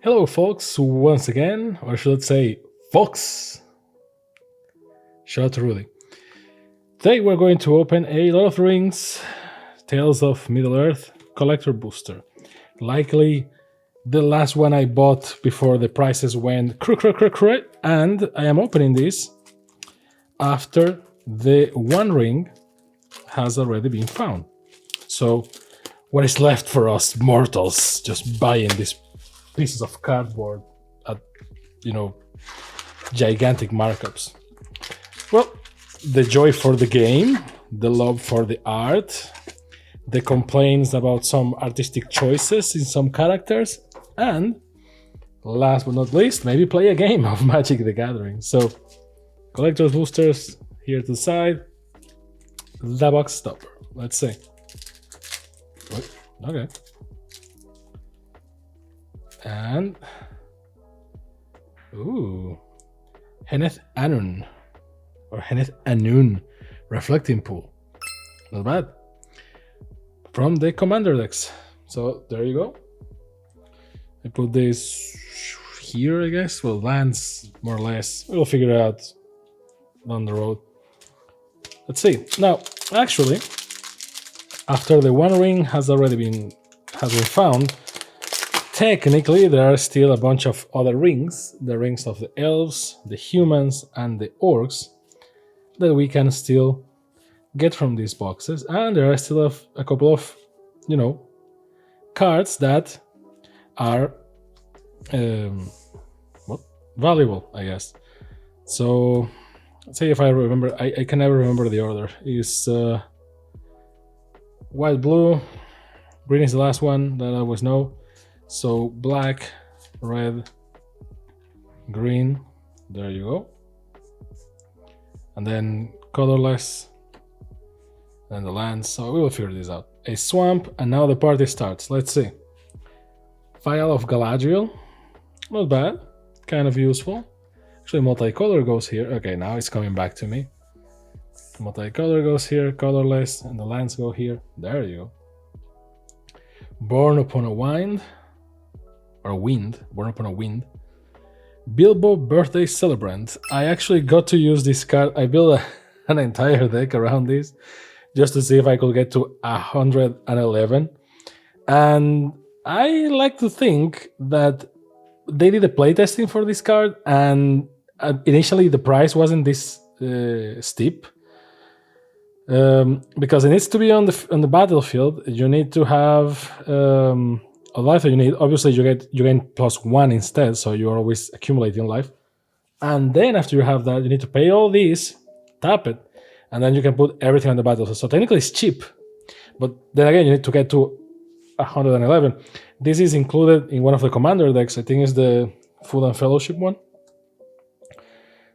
Hello, folks, once again, or should I say, folks. Shout out to Rudy. Today we're going to open a Lord of the Rings Tales of Middle-earth collector booster. Likely the last one I bought before the prices went and I am opening this after the One Ring has already been found. So what is left for us mortals just buying these pieces of cardboard at, gigantic markups? Well, the joy for the game, the love for the art, the complaints about some artistic choices in some characters, and last but not least, maybe play a game of Magic the Gathering. So, collector's boosters here to the side, the box stopper. Let's see. Okay. And Henneth Anun or Henneth Anun Reflecting Pool. Not bad. From the commander decks. So there you go. I put this here, I guess. Well, lands more or less. We'll figure it out down the road. Let's see. Now, actually, after the One Ring has been found, technically there are still a bunch of other rings, the rings of the elves, the humans, and the orcs, that we can still get from these boxes, and there are still a couple of, cards that are valuable, I guess. So let's see if I remember. I can never remember the order. Is white, blue, green is the last one that I always know. So black, red, green, there you go. And then colorless, and the lands. So we will figure this out. A swamp, and now the party starts. Let's see. Vial of Galadriel, not bad, kind of useful. Actually, multicolor goes here. Okay, now it's coming back to me. Multicolor goes here, colorless, and the lands go here. There you go. Born Upon a Wind, or Wind, Born Upon a Wind. Bilbo Birthday Celebrant. I actually got to use this card. I built an entire deck around this just to see if I could get to 111. And I like to think that they did a playtesting for this card, and initially the price wasn't this steep. Because it needs to be on the battlefield. You need to have a life that you need. Obviously, you gain +1 instead, so you're always accumulating life. And then after you have that, you need to pay all these, tap it, and then you can put everything on the battlefield. So technically, it's cheap, but then again, you need to get to 111. This is included in one of the commander decks. I think it's the Food and Fellowship one.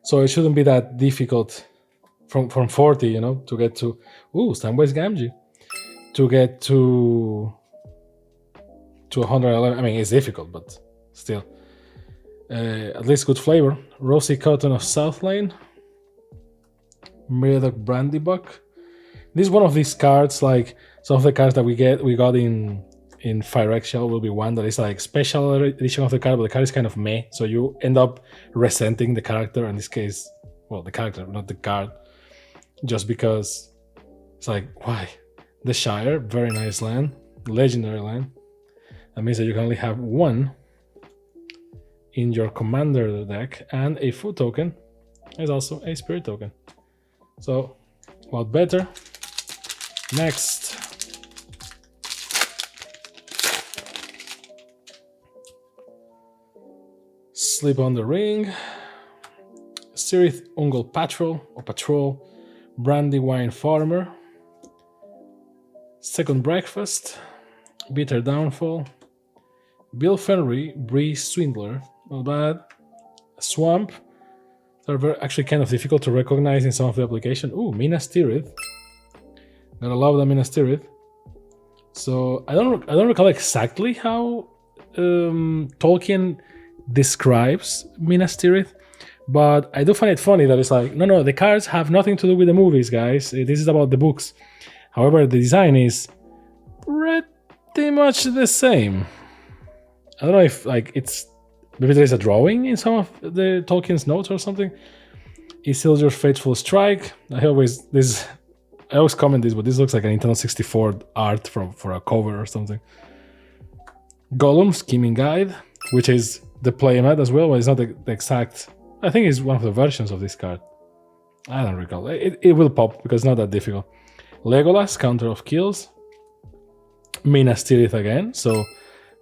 So it shouldn't be that difficult. From 40, to get to Samwise Gamgee, to get to 111. I mean, it's difficult, but still, at least good flavor. Rosy Cotton of Southlane, Meriadoc Brandybuck. This is one of these cards. Like some of the cards that we got in Phyrexia will be one that is like special edition of the card, but the card is kind of meh. So you end up resenting the character. In this case, well, the character, not the card. Just because it's like, why? The Shire, very nice land, legendary land. That means that you can only have one in your commander deck, and a food token is also a spirit token. So, a lot better. Next. Sleep on the Ring. Cirith Ungol Patrol. Brandywine Farmer, Second Breakfast, Bitter Downfall, Bill Fenry, Bree Swindler, not bad. Swamp, they're actually kind of difficult to recognize in some of the application. Ooh, Minas Tirith, gotta love the Minas Tirith. So I don't recall exactly how Tolkien describes Minas Tirith. But I do find it funny that it's like, no, the cards have nothing to do with the movies, guys. This is about the books. However, the design is pretty much the same. I don't know if it's maybe there's a drawing in some of the Tolkien's notes or something. Isildur's Faithful Strike. I always comment this, but this looks like a Nintendo 64 art for a cover or something. Gollum Scheming Guide, which is the playmat as well, but it's not the exact. I think it's one of the versions of this card. I don't recall. It will pop because it's not that difficult. Legolas, Counter of Kills. Minas Tirith again, so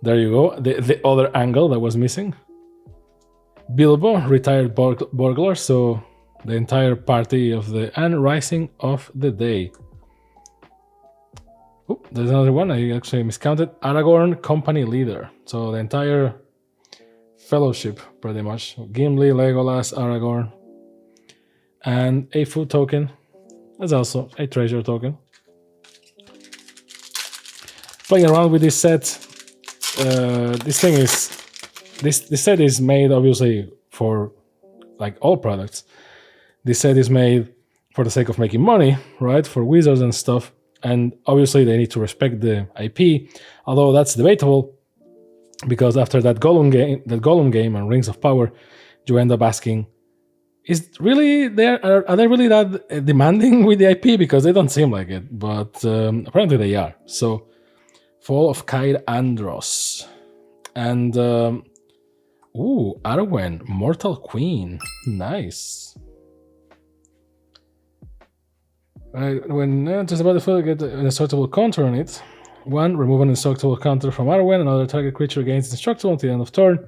there you go. The other angle that was missing. Bilbo, Retired Burglar, so the entire party of and Rising of the Day. Oh, there's another one. I actually miscounted. Aragorn, Company Leader. So the entire fellowship, pretty much. Gimli, Legolas, Aragorn. And a food token. That's also a treasure token. Playing around with this set. This set is made obviously for like all products. This set is made for the sake of making money, right? For wizards and stuff. And obviously they need to respect the IP, although that's debatable because after that Gollum game and Rings of Power, you end up asking, are they really that demanding with the IP? Because they don't seem like it, but apparently they are. So, Fall of Cair Andros. And, Arwen, Mortal Queen. Nice. When enters the battlefield, get an indestructible counter on it. 1, remove an indestructible counter from Arwen. Another target creature gains indestructible until the end of turn.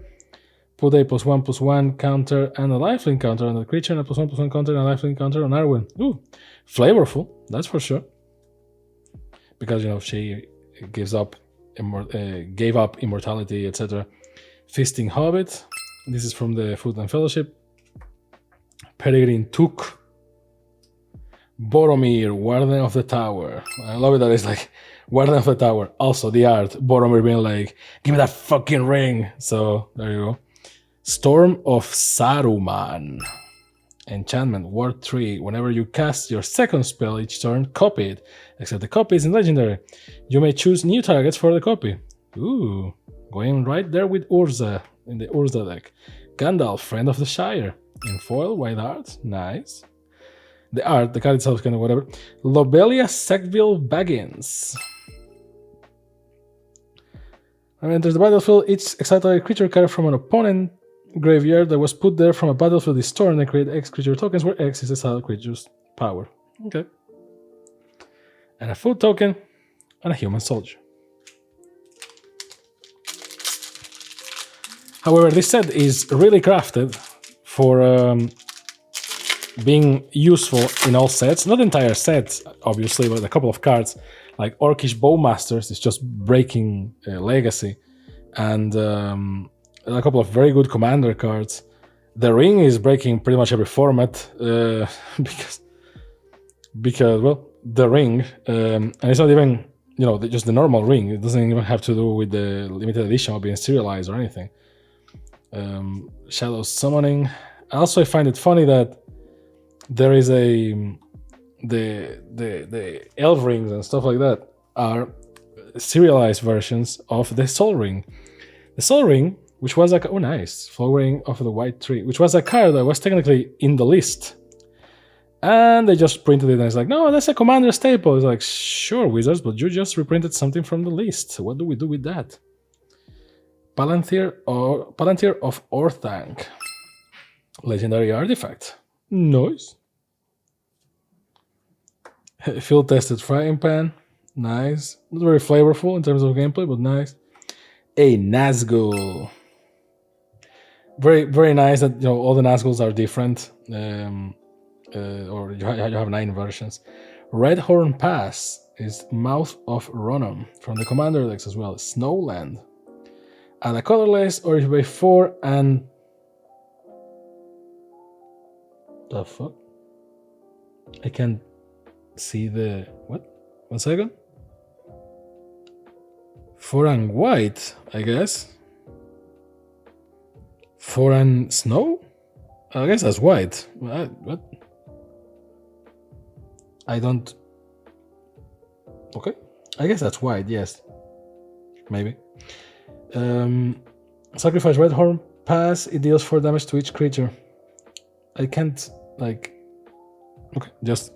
Put a +1/+1 counter and a lifelink counter on the creature, and a +1/+1 counter and a lifelink counter on Arwen. Ooh, flavorful, that's for sure. Because, she gave up immortality, etc. Feasting Hobbit. This is from the Food and Fellowship. Peregrine Took. Boromir, Warden of the Tower. I love it that it's like Warden of the Tower. Also the art, Boromir being like, give me that fucking ring. So there you go. Storm of Saruman. Enchantment, Ward 3. Whenever you cast your second spell each turn, copy it. Except the copy is in Legendary. You may choose new targets for the copy. Ooh, going right there with Urza in the Urza deck. Gandalf, Friend of the Shire. In foil, white art. Nice. The card itself is kind of whatever. Lobelia Sackville Baggins. When it enters the battlefield, each exiled creature card from an opponent graveyard that was put there from a battlefield is stored and create X creature tokens, where X is exiled creature's power. Okay. And a food token and a human soldier. However, this set is really crafted for being useful in all sets. Not entire sets, obviously, but a couple of cards. Like Orcish Bowmasters is just breaking Legacy. And a couple of very good commander cards. The Ring is breaking pretty much every format. Because, well, the Ring. And it's not even, just the normal Ring. It doesn't even have to do with the limited edition or being serialized or anything. Shadow Summoning. Also, I find it funny that there is the Elf Rings and stuff like that are serialized versions of the Sol Ring. The Sol Ring, which was like, oh nice, Flowering of the White Tree, which was a card that was technically in the list. And they just printed it and it's like, no, that's a commander staple. It's like, sure, Wizards, but you just reprinted something from the list. What do we do with that? Palantir of Orthanc. Legendary artifact. Nice. Field tested frying pan. Nice. Not very flavorful in terms of gameplay, but nice. A Nazgul. Very, very nice that all the Nazguls are different. Or you have 9 versions. Redhorn Pass is Mouth of Ronom from the commander decks as well. Snowland. And a colorless, or if you pay 4 and the fuck? I can't see the what? 1 second. 4 and white, I guess. 4 and snow? I guess that's white. What? I don't. Okay. I guess that's white, yes. Maybe. Sacrifice Redhorn pass, it deals 4 damage to each creature. I can't, like... Okay, just...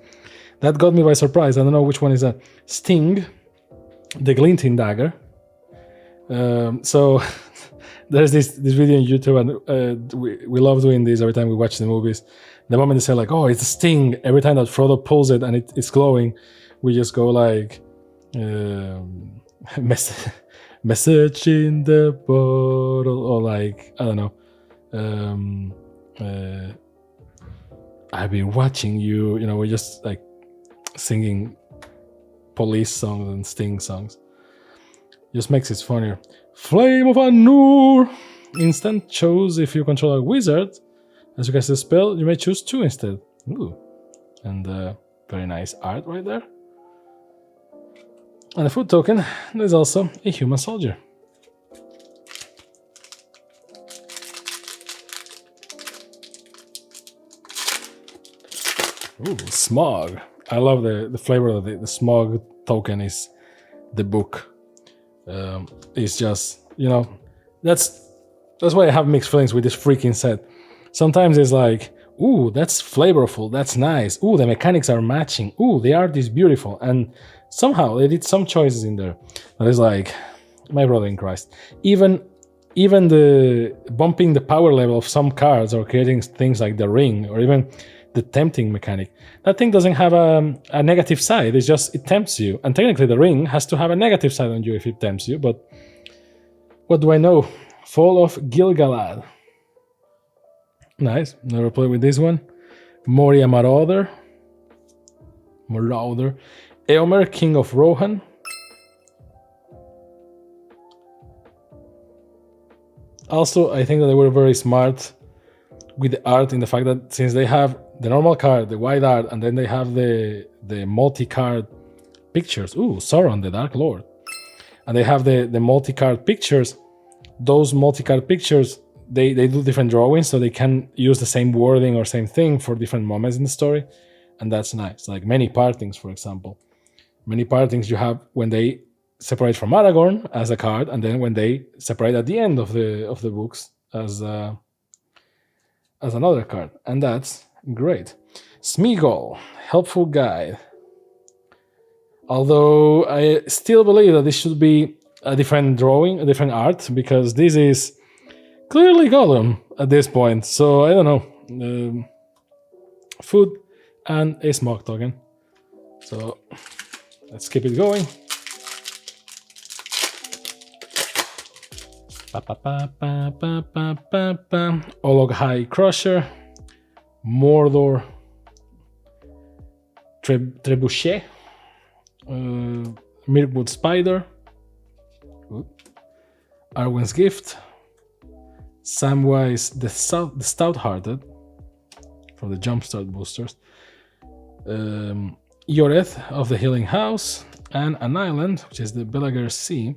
That got me by surprise. I don't know which one is that. Sting, the Glinting Dagger. So there's this video on YouTube, and we love doing this every time we watch the movies. The moment they say like, "Oh, it's a Sting," every time that Frodo pulls it and it's glowing, we just go like, "Message in the bottle," or like, I don't know. I've been watching you. You know, we're just like singing Police songs and Sting songs. Just makes it funnier. Flame of Anur! Instant chose if you control a wizard. As you cast a spell, you may choose 2 instead. Ooh. And very nice art right there. And a food token, there's also a human soldier. Ooh, smog. I love the flavor of the smog token is the book. It's just, you know, that's why I have mixed feelings with this freaking set. Sometimes it's like, ooh, that's flavorful, that's nice. Ooh, the mechanics are matching. Ooh, the art is beautiful. And somehow they did some choices in there that is like, my brother in Christ. Even the bumping the power level of some cards or creating things like the ring or even the tempting mechanic. That thing doesn't have a negative side. It's just, it tempts you. And technically the ring has to have a negative side on you if it tempts you. But what do I know? Fall of Gil-galad. Nice. Never played with this one. Moria Marauder. Eomer, King of Rohan. Also, I think that they were very smart with the art in the fact that since they have the normal card, the white art, and then they have the multi-card pictures. Ooh, Sauron, the Dark Lord. And they have the multi-card pictures. Those multi-card pictures, they do different drawings, so they can use the same wording or same thing for different moments in the story. And that's nice. Like many partings, for example. Many partings you have when they separate from Aragorn as a card, and then when they separate at the end of the books as another card. And that's great. Smeagol, Helpful Guide. Although I still believe that this should be a different drawing, a different art, because this is clearly Gollum at this point. So I don't know. Food and a smog token. So let's keep it going. Olog High Crusher, Mordor, Trebuchet, Mirkwood Spider, Arwen's Gift, Samwise the Stout-Hearted from the Jumpstart boosters, Ioreth of the Healing House, and an island, which is the Belagar Sea.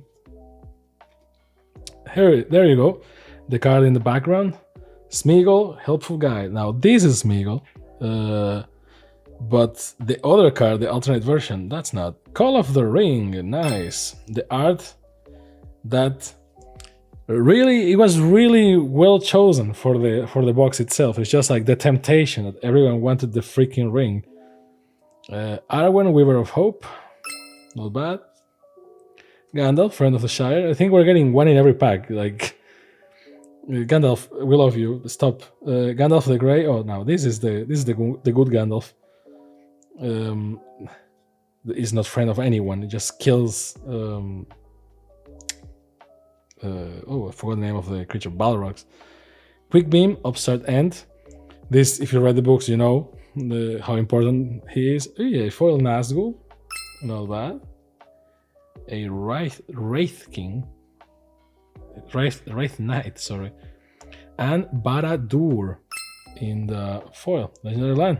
There you go. The card in the background. Smeagol, Helpful Guide. Now this is Smeagol. But the other card, the alternate version, that's not. Call of the Ring. Nice. The art that really, it was really well chosen for the box itself. It's just like the temptation that everyone wanted the freaking ring. Arwen, Weaver of Hope. Not bad. Gandalf, Friend of the Shire. I think we're getting one in every pack. Like Gandalf, we love you. Stop. Gandalf the Grey. Oh no, this is the good Gandalf. He's not friend of anyone. He just kills. I forgot the name of the creature. Balrogs. Quick Beam, Upstart End. This, if you read the books, you know how important he is. Oh yeah, foil Nazgul. Not bad. A Wraith Knight, sorry, and Barad-dûr in the foil, legendary land.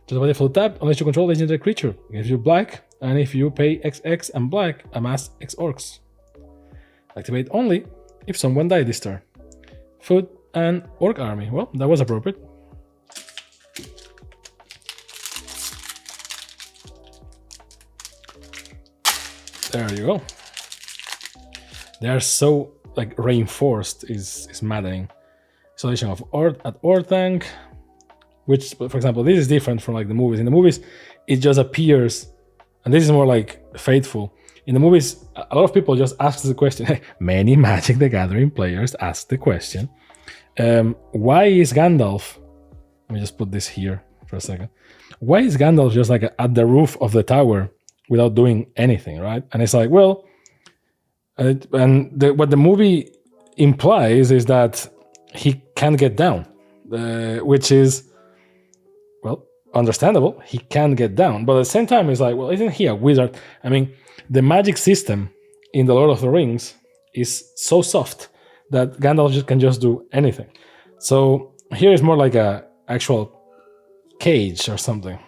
Just by default tap, unless you control legendary creature, gives you black, and if you pay XX and black, amass X orcs. Activate only if someone died this turn. Food and orc army. Well, that was appropriate. There you go. They are so like reinforced is maddening. Isolation of at Orthanc, which, for example, this is different from like the movies. In the movies, it just appears, and this is more like faithful. In the movies, a lot of people just ask the question. Many Magic the Gathering players ask the question, why is Gandalf, let me just put this here for a second, why is Gandalf just like at the roof of the tower without doing anything, right? And it's like, well, what the movie implies is that he can't get down, which is, well, understandable. He can get down, but at the same time, it's like, well, isn't he a wizard? I mean, the magic system in the Lord of the Rings is so soft that Gandalf can just do anything. So here is more like a actual cage or something.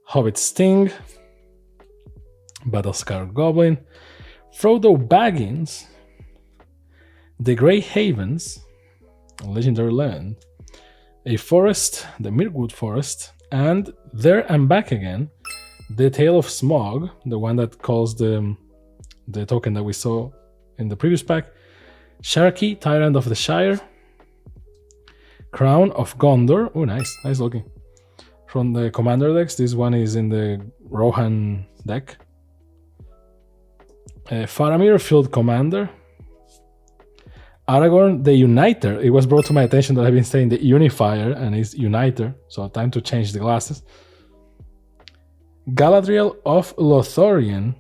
Hobbit Sting, Battlescar Goblin, Frodo Baggins, the Grey Havens, a legendary land, a forest, the Mirkwood Forest, and There and Back Again, the Tale of Smog, the one that calls the token that we saw in the previous pack, Sharky, Tyrant of the Shire, Crown of Gondor, oh nice looking. From the Commander decks, this one is in the Rohan deck. Faramir, Field Commander, Aragorn, the Uniter. It was brought to my attention that I've been saying the Unifier and it's Uniter, so time to change the glasses. Galadriel of Lothlorien.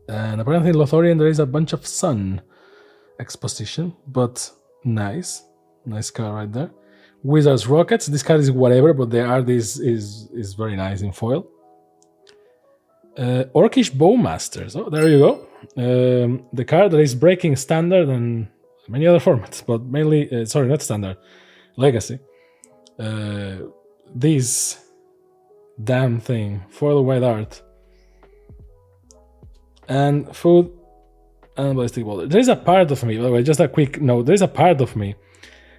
And apparently in Lothlorien there is a bunch of sun exposition, but nice card right there. Wizards Rockets, this card is whatever, but the art is very nice in foil. Orcish Bowmasters, oh there you go. The card that is breaking Standard and many other formats, but mainly, sorry, not Standard, Legacy. This damn thing, foil white art, and food and ballistic boulder. There is a part of me, by the way, just a quick note, there is a part of me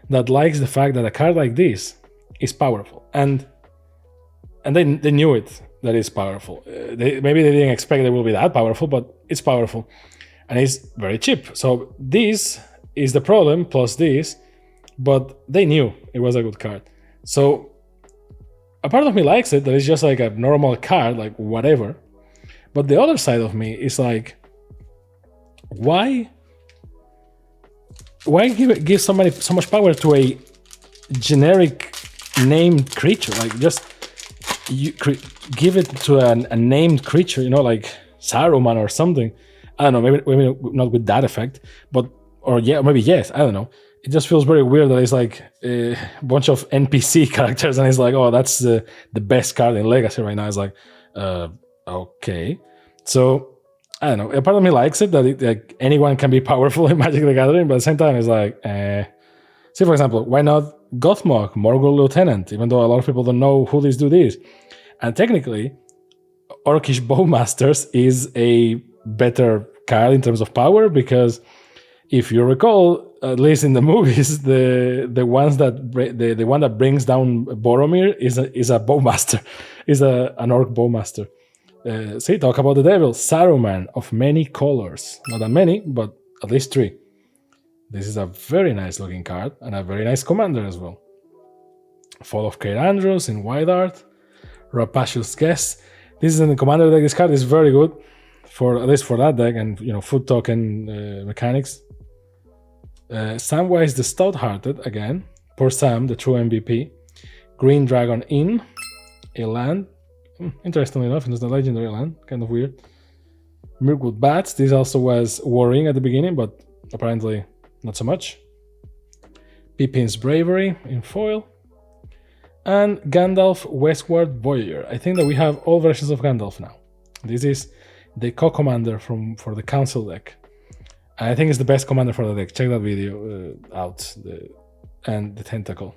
that likes the fact that a card like this is powerful, and they knew it, that it's powerful. Maybe they didn't expect it will be that powerful, but it's powerful, and it's very cheap. So this is the problem plus this, but they knew it was a good card. So a part of me likes it, that it's just like a normal card, like whatever. But the other side of me is like, why give somebody so much power to a generic named creature? Like just give it to a named creature, you know, like Saruman or something. I don't know, maybe not with that effect, but maybe yes, I don't know. It just feels very weird that it's like a bunch of NPC characters and it's like, oh, that's the best card in Legacy right now. It's like, okay. So I don't know. A part of me likes it that like anyone can be powerful in Magic the Gathering, but at the same time, it's like, See, for example, why not Gothmog, Morgul Lieutenant, even though a lot of people don't know who this dude is. And technically, Orcish Bowmasters is a better card in terms of power, because if you recall, at least in the movies, the one that brings down Boromir is a Bowmaster, is an Orc Bowmaster. See, talk about the devil, Saruman of many colors. Not that many, but at least 3. This is a very nice looking card and a very nice commander as well. Fall of Cair Andros in white art. Rapacious Guest. This is in the commander deck. This card is very good, at least for that deck, and food token mechanics. Samwise the Stout-Hearted again. Poor Sam, the true MVP. Green Dragon Inn, a land. Interestingly enough, it's a legendary land, kind of weird. Mirkwood Bats, this also was worrying at the beginning, but apparently not so much. Pippin's Bravery in foil. And Gandalf Westward Voyager. I think that we have all versions of Gandalf now. This is the co-commander for the council deck. I think it's the best commander for the deck. Check that video out. And the tentacle.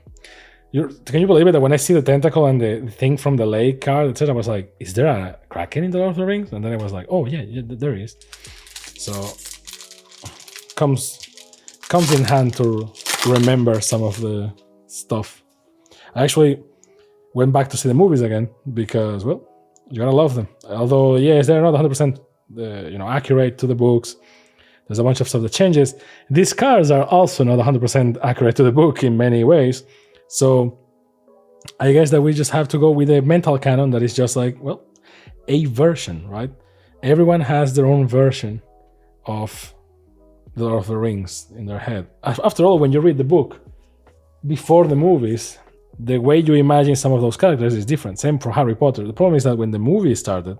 Can you believe it that when I see the tentacle and the thing from the lake card, etc., I was like, is there a Kraken in the Lord of the Rings? And then I was like, oh yeah, there is. So comes in hand to remember some of the stuff. I actually went back to see the movies again because, well, you gotta love them. Although, yes, they're not 100% accurate to the books. There's a bunch of stuff that changes. These cards are also not 100% accurate to the book in many ways. So I guess that we just have to go with a mental canon that is just like, well, a version, right? Everyone has their own version of the Lord of the Rings in their head. After all, when you read the book before the movies, the way you imagine some of those characters is different. Same for Harry Potter. The problem is that when the movie started,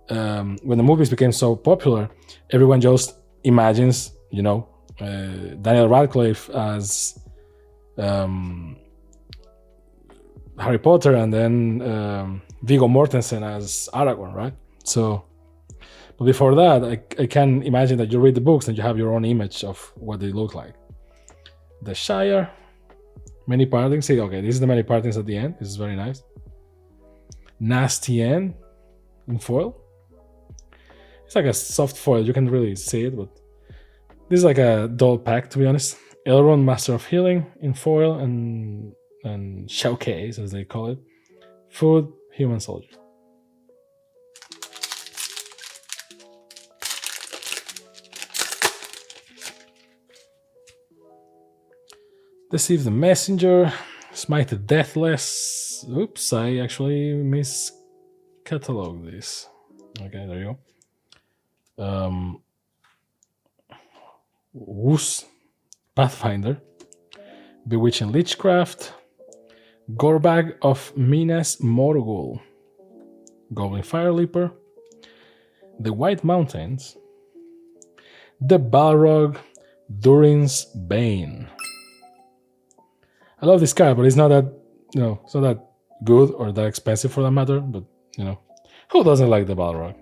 when the movies became so popular, everyone just imagines, Daniel Radcliffe as Harry Potter, and then Viggo Mortensen as Aragorn, right? So, but before that, I can imagine that you read the books and you have your own image of what they look like. The Shire, many partings. See, okay, this is the many partings at the end. This is very nice. Nasty End in foil. It's like a soft foil. You can really see it, but this is like a dull pack, to be honest. Elrond, Master of Healing in foil, and showcase, as they call it. Food, Human Soldier. Deceive the Messenger, Smite the Deathless. Oops, I actually miscatalogued this. Okay, there you go. Woos, Pathfinder, Bewitching Lichcraft, Gorbag of Minas Morgul, Goblin Fireleaper, the White Mountains, the Balrog, Durin's Bane. I love this card, but it's not that, it's not that good or that expensive for that matter, but, who doesn't like the Balrog?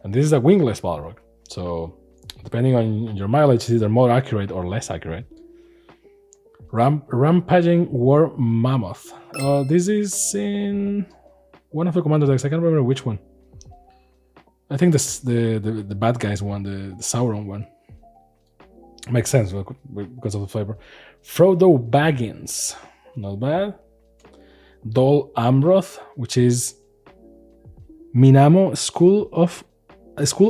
And this is a wingless Balrog, so depending on your mileage, it's either more accurate or less accurate. Rampaging War Mammoth. This is in one of the commander decks. I can't remember which one. I think this the bad guys one, the Sauron one. Makes sense because of the flavor. Frodo Baggins, not bad. Dol Amroth, which is Minamo School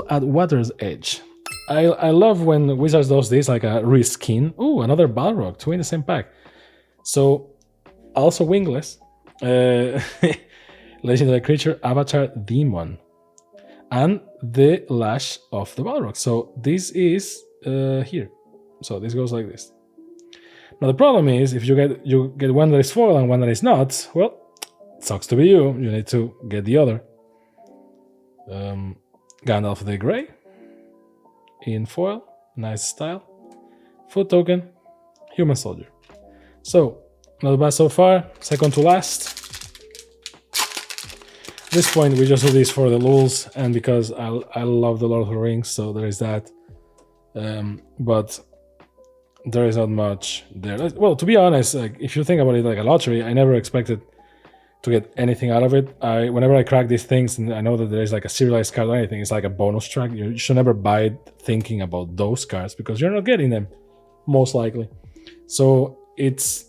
at Water's Edge. I love when Wizards does this, like a reskin. Ooh, another Balrog, 2 in the same pack. So, also wingless. Legendary creature, Avatar Demon. And the Lash of the Balrog. So, this is here. So, this goes like this. Now, the problem is, if you get one that is foil and one that is not, well, it sucks to be you. You need to get the other. Gandalf the Grey. In foil, nice style. Food token, Human Soldier. So, not bad so far. Second to last. At this point, we just do this for the lulz and because I love the Lord of the Rings, so there is that. But there is not much there. Well, to be honest, like if you think about it like a lottery, I never expected to get anything out of it. Whenever I crack these things and I know that there is like a serialized card or anything, it's like a bonus track. You should never buy it thinking about those cards because you're not getting them, most likely. So it's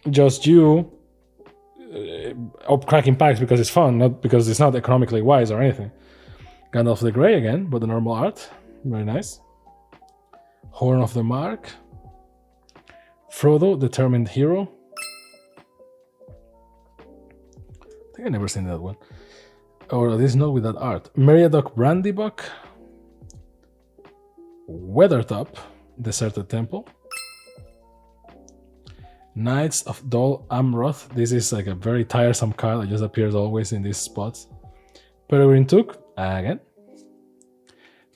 just you cracking packs because it's fun, not because it's not economically wise or anything. Gandalf the Grey again, but the normal art. Very nice. Horn of the Mark. Frodo, Determined Hero. I think I never seen that one. Or this not with that art. Meriadoc Brandybuck. Weathertop, Deserted Temple. Knights of Dol Amroth. This is like a very tiresome card that just appears always in these spots. Peregrine Took, again.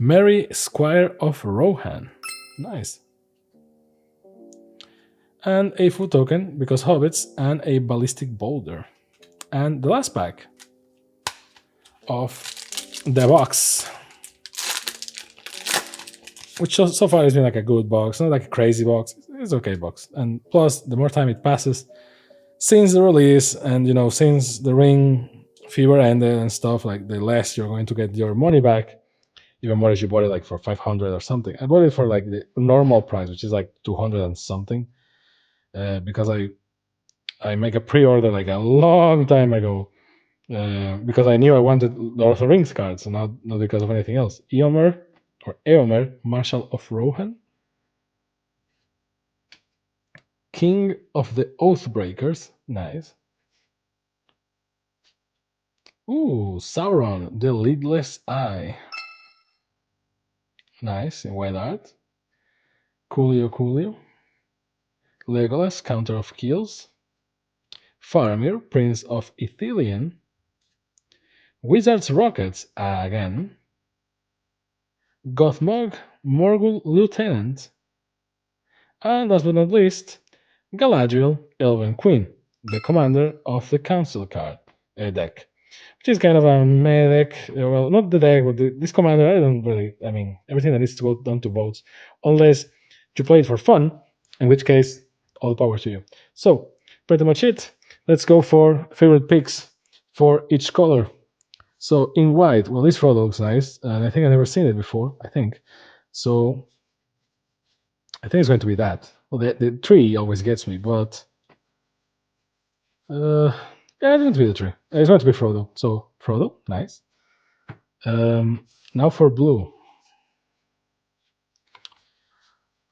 Mary Squire of Rohan. Nice. And a food token, because hobbits, and a ballistic boulder. And the last pack of the box, which so far has been like a good box, not like a crazy box. It's okay box. And plus, the more time it passes, since the release, and since the ring fever ended and stuff, like the less you're going to get your money back. Even more if you bought it like for 500 or something. I bought it for like the normal price, which is like 200 and something, because I make a pre-order like a long time ago because I knew I wanted Lord of the Rings cards, and not because of anything else. Eomer, or Eomer, Marshal of Rohan, King of the Oathbreakers, nice. Ooh, Sauron, the Lidless Eye, nice, in white art. Coolio Coolio, Legolas, Counter of Kills, Faramir, Prince of Ithilien, Wizard's Rockets, again, Gothmog, Morgul Lieutenant, and last but not least, Galadriel, Elven Queen, the commander of the Council card deck, which is kind of a meh deck. Well, not the deck, but this commander, I don't really, I mean, everything that needs to go down to votes, unless you play it for fun, in which case, all the power to you. So, pretty much it. Let's go for favorite picks for each color. So, in white, well, this photo looks nice, and I think I've never seen it before, I think. So, I think it's going to be that. Well, the tree always gets me, but yeah, it's going to be the tree. It's going to be Frodo. So Frodo, nice. Now for blue.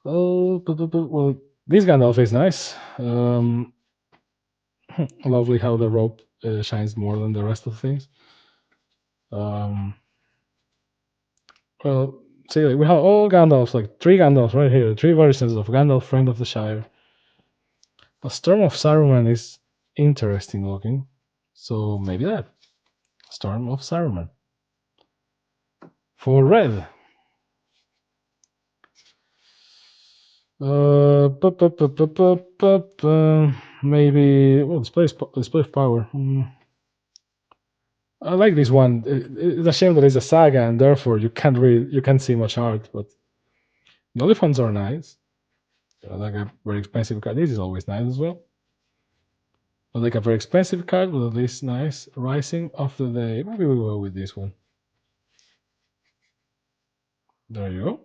Oh, well, this Gandalf is nice. Lovely how the rope shines more than the rest of things. Um, well, see, like, we have all Gandalfs, like 3 Gandalfs right here, 3 versions of Gandalf, Friend of the Shire. A Storm of Saruman is interesting looking, so maybe that. Storm of Saruman. For red, maybe well, display of power. I like this one. It's a shame that it's a saga and therefore you can't see much art, but the elephants are nice. I like a very expensive card. This is always nice as well. I like a very expensive card, but at least nice. Rising of the Day. Maybe we'll go with this one. There you go.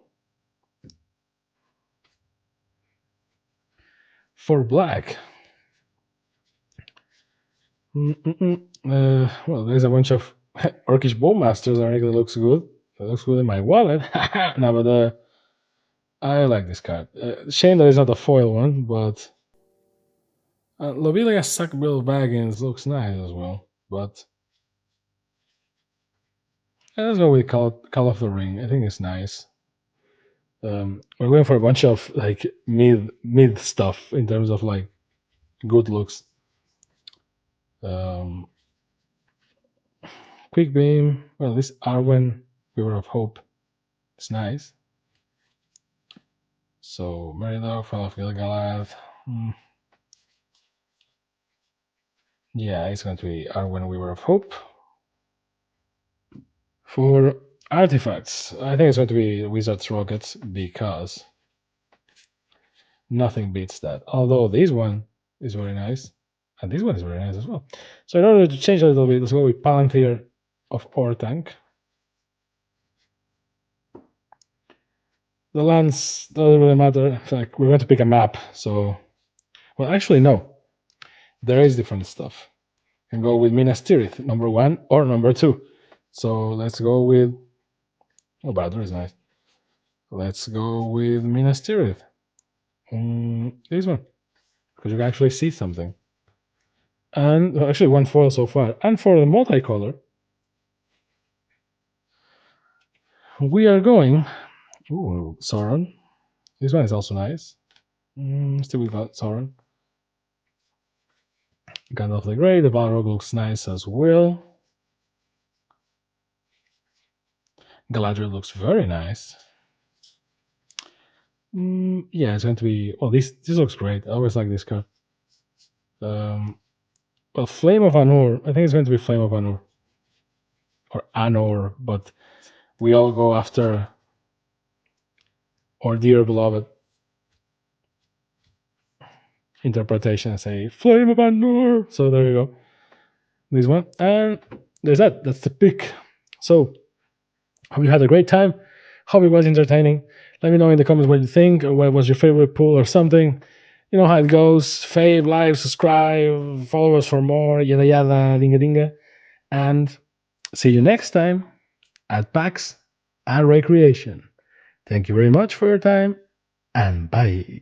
For black. Well, there's a bunch of Orcish Bowmasters. I think it looks good. It looks good in my wallet. No, but I like this card. Shame that it's not a foil one, but Lobelia Sackbill Baggins looks nice as well. But let's go with Call of the Ring. I think it's nice. We're going for a bunch of like mid stuff in terms of like good looks. Um, Quick Beam. Well, this Arwen, River of Hope, is nice. So Meridor, Fall of Gilgalad. Yeah, it's going to be Arwen, Weaver of Hope. For artifacts, I think it's going to be Wizard's Rockets because nothing beats that. Although this one is very nice, and this one is very nice as well. So in order to change a little bit, let's go with Palantir of Ortank. The lands doesn't really matter. Like we're going to pick a map, so well, actually no, there is different stuff. You can go with Minas Tirith, number 1 or number 2. So let's go with. Oh, Badr is nice. Let's go with Minas Tirith. This one, because you can actually see something. And well, actually, one foil so far. And for the multicolor, we are going. Ooh, Sauron. This one is also nice. Still, we got Sauron. Gandalf the Grey. The Balrog looks nice as well. Galadriel looks very nice. Yeah, it's going to be. Well, this looks great. I always like this card. Well, Flame of Anor. I think it's going to be Flame of Anor or Anor, but we all go after our dear beloved interpretation and say Flame of Anor. So there you go. This one, and there's that. That's the pick. So hope you had a great time. Hope it was entertaining. Let me know in the comments what you think or what was your favorite pool or something. You know how it goes. Fave, like, subscribe, follow us for more, yada yada, dinga dinga. And see you next time at PAX and Recreation. Thank you very much for your time, and bye.